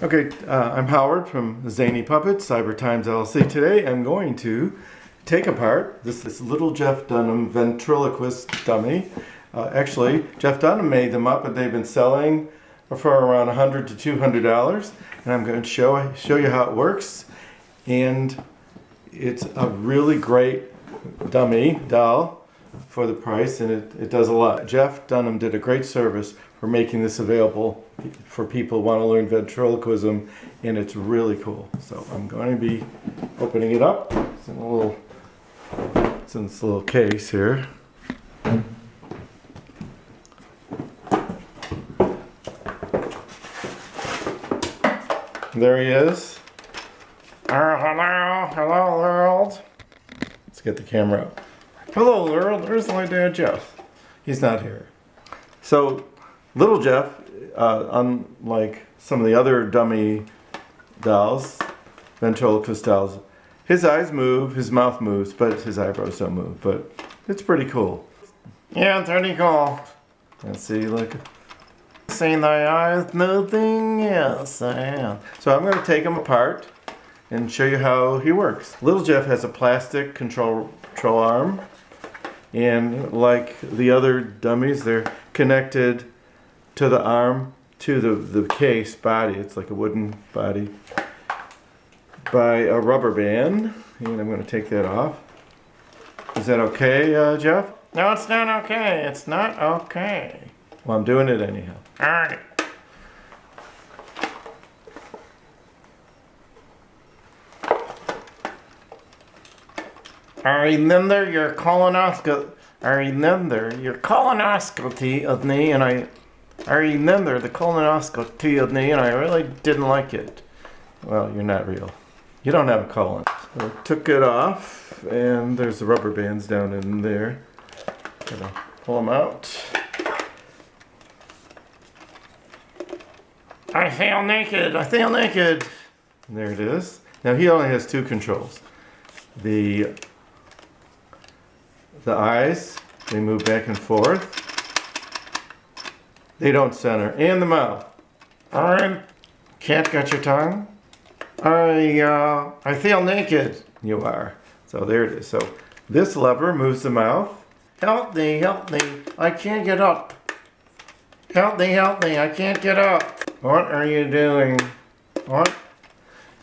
Okay, I'm Howard from Zany Puppets, Cyber Times LLC. Today I'm going to take apart this little Jeff Dunham ventriloquist dummy. Actually, Jeff Dunham made them up and they've been selling for around $100 to $200. And I'm going to show you how it works. And it's a really great dummy doll for the price, and it does a lot. Jeff Dunham did a great service for making this available for people who want to learn ventriloquism, and it's really cool. So I'm going to be opening it up. It's in this little case here. There he is. Hello world. Let's get the camera out. Hello world, there's my dad Jeff. He's not here. So little Jeff, unlike some of the other dummy dolls, ventriloquist dolls, his eyes move, his mouth moves, but his eyebrows don't move. But it's pretty cool. Yeah, it's pretty cool. Let's see, look. Seeing thy eyes moving? Yes, I am. So I'm going to take him apart and show you how he works. Little Jeff has a plastic control arm, and like the other dummies, they're connected to the arm to the case body. It's like a wooden body by a rubber band, and I'm going to take that off. Is that okay, Jeff? No, it's not okay. It's not okay. Well, I'm doing it anyhow. All right. I remember your colonoscopy of me, and I remember the colonoscopy of me, and I really didn't like it. Well, you're not real. You don't have a colon. So I took it off, and there's the rubber bands down in there. Gonna pull them out. I feel naked. I feel naked. And there it is. Now he only has two controls. The eyes, they move back and forth. They don't center. And the mouth. I can't get your tongue. I feel naked. You are. So there it is. So this lever moves the mouth. Help me, I can't get up. Help me, I can't get up. What are you doing? What?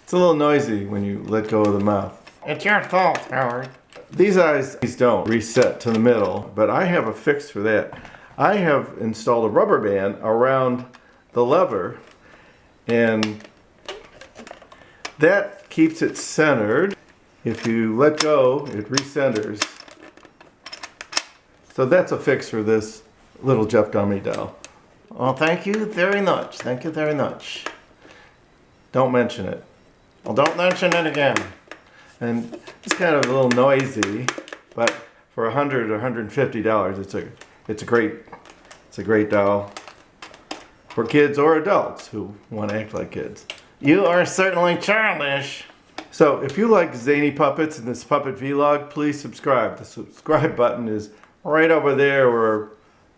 It's a little noisy when you let go of the mouth. It's your fault, Howard. These eyes don't reset to the middle, but I have a fix for that. I have installed a rubber band around the lever, and that keeps it centered. If you let go, it recenters. So that's a fix for this little Jeff Dummy doll. Well, thank you very much. Thank you very much. Don't mention it. Well, don't mention it again. And it's kind of a little noisy, but for $100 or $150, it's a great doll for kids or adults who want to act like kids. You are certainly childish. So if you like Zany Puppets and this puppet vlog, please subscribe. The subscribe button is right over there where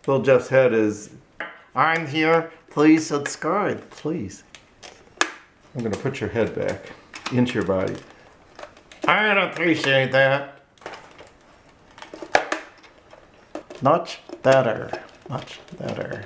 little Jeff's head is. I'm here. Please subscribe, please. I'm going to put your head back into your body. I'd appreciate that. Much better. Much better.